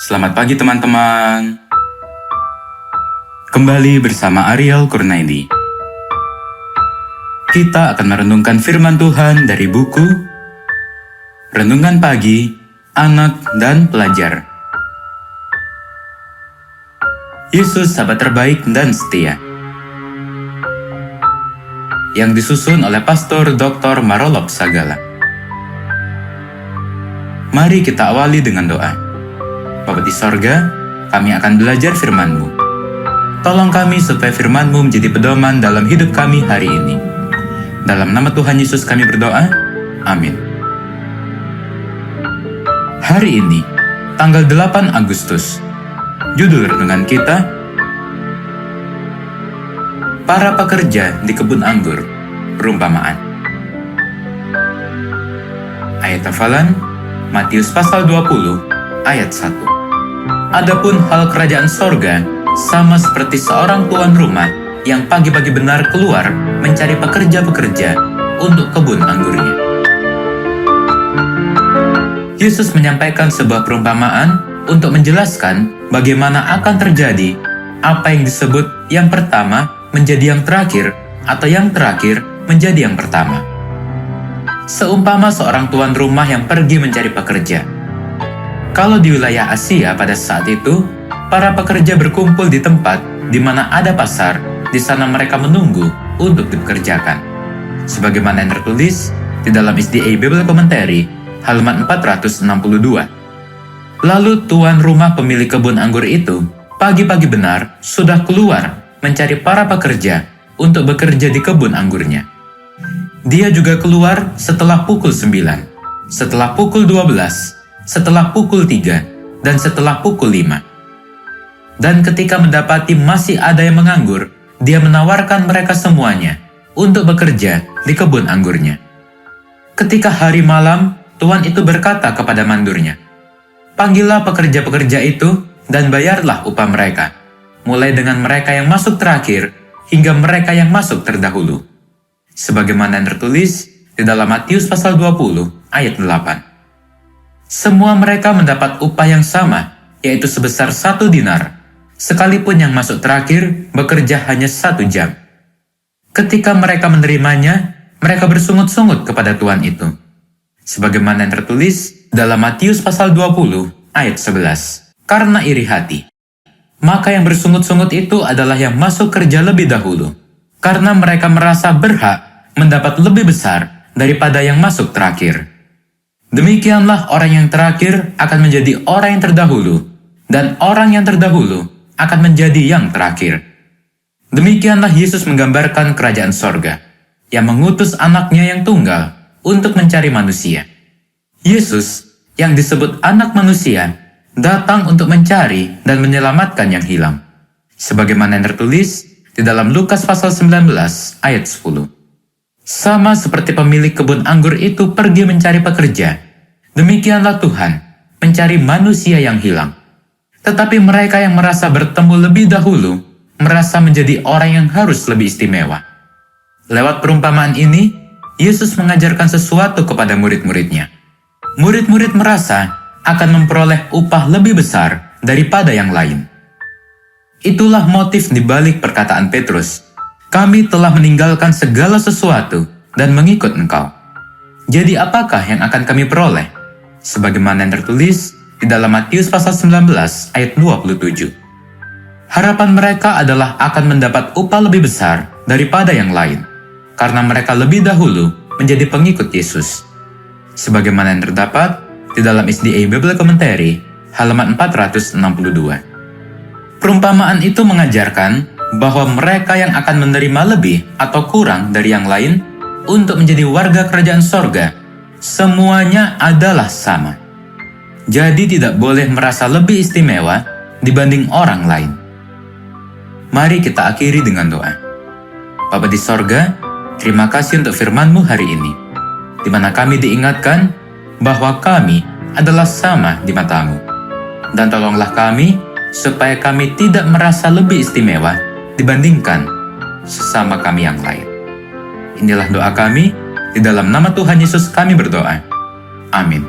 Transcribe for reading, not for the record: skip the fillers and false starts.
Selamat pagi teman-teman. Kembali bersama Ariel Kurnaidi. Kita akan merenungkan firman Tuhan dari buku Renungan Pagi, Anak dan Pelajar. Yesus sahabat terbaik dan setia. Yang disusun oleh Pastor Dr. Marolop Sagala. Mari kita awali dengan doa. Bapa di sorga, kami akan belajar firman-Mu. Tolong kami supaya firman-Mu menjadi pedoman dalam hidup kami hari ini. Dalam nama Tuhan Yesus kami berdoa, amin. Hari ini, tanggal 8 Agustus, judul renungan kita, Para Pekerja di Kebun Anggur, Perumpamaan. Ayat hafalan, Matius pasal 20, ayat 1. Adapun hal kerajaan sorga sama seperti seorang tuan rumah yang pagi-pagi benar keluar mencari pekerja-pekerja untuk kebun anggurnya. Yesus menyampaikan sebuah perumpamaan untuk menjelaskan bagaimana akan terjadi apa yang disebut yang pertama menjadi yang terakhir atau yang terakhir menjadi yang pertama. Seumpama seorang tuan rumah yang pergi mencari pekerja. Kalau di wilayah Asia pada saat itu, para pekerja berkumpul di tempat di mana ada pasar, di sana mereka menunggu untuk dipekerjakan. Sebagaimana yang tertulis di dalam SDA Bible Commentary, halaman 462. Lalu tuan rumah pemilik kebun anggur itu, pagi-pagi benar, sudah keluar mencari para pekerja untuk bekerja di kebun anggurnya. Dia juga keluar setelah pukul 9, setelah pukul 12, setelah pukul 3, dan setelah pukul 5. Dan ketika mendapati masih ada yang menganggur, dia menawarkan mereka semuanya untuk bekerja di kebun anggurnya. Ketika hari malam, tuan itu berkata kepada mandurnya, "Panggillah pekerja-pekerja itu dan bayarlah upah mereka, mulai dengan mereka yang masuk terakhir hingga mereka yang masuk terdahulu." Sebagaimana yang tertulis di dalam Matius pasal 20 ayat 8. Semua mereka mendapat upah yang sama, yaitu sebesar 1 dinar, sekalipun yang masuk terakhir bekerja hanya 1 jam. Ketika mereka menerimanya, mereka bersungut-sungut kepada tuan itu. Sebagaimana yang tertulis dalam Matius pasal 20 ayat 11. Karena iri hati, maka yang bersungut-sungut itu adalah yang masuk kerja lebih dahulu, karena mereka merasa berhak mendapat lebih besar daripada yang masuk terakhir. Demikianlah orang yang terakhir akan menjadi orang yang terdahulu, dan orang yang terdahulu akan menjadi yang terakhir. Demikianlah Yesus menggambarkan kerajaan sorga, yang mengutus anaknya yang tunggal untuk mencari manusia. Yesus, yang disebut anak manusia, datang untuk mencari dan menyelamatkan yang hilang. Sebagaimana yang tertulis di dalam Lukas pasal 19 ayat 10. Sama seperti pemilik kebun anggur itu pergi mencari pekerja, demikianlah Tuhan mencari manusia yang hilang. Tetapi mereka yang merasa bertemu lebih dahulu, merasa menjadi orang yang harus lebih istimewa. Lewat perumpamaan ini, Yesus mengajarkan sesuatu kepada murid-muridnya. Murid-murid merasa akan memperoleh upah lebih besar daripada yang lain. Itulah motif dibalik perkataan Petrus, "Kami telah meninggalkan segala sesuatu dan mengikut Engkau." Jadi apakah yang akan kami peroleh? Sebagaimana yang tertulis di dalam Matius pasal 19 ayat 27. Harapan mereka adalah akan mendapat upah lebih besar daripada yang lain, karena mereka lebih dahulu menjadi pengikut Yesus. Sebagaimana yang terdapat di dalam SDA Bible Commentary, halaman 462. Perumpamaan itu mengajarkan bahwa mereka yang akan menerima lebih atau kurang dari yang lain untuk menjadi warga kerajaan sorga, semuanya adalah sama. Jadi tidak boleh merasa lebih istimewa dibanding orang lain. Mari kita akhiri dengan doa. Bapa di sorga, terima kasih untuk firman-Mu hari ini, di mana kami diingatkan bahwa kami adalah sama di mata-Mu. Dan tolonglah kami supaya kami tidak merasa lebih istimewa dibandingkan sesama kami yang lain. Inilah doa kami, di dalam nama Tuhan Yesus kami berdoa. Amin.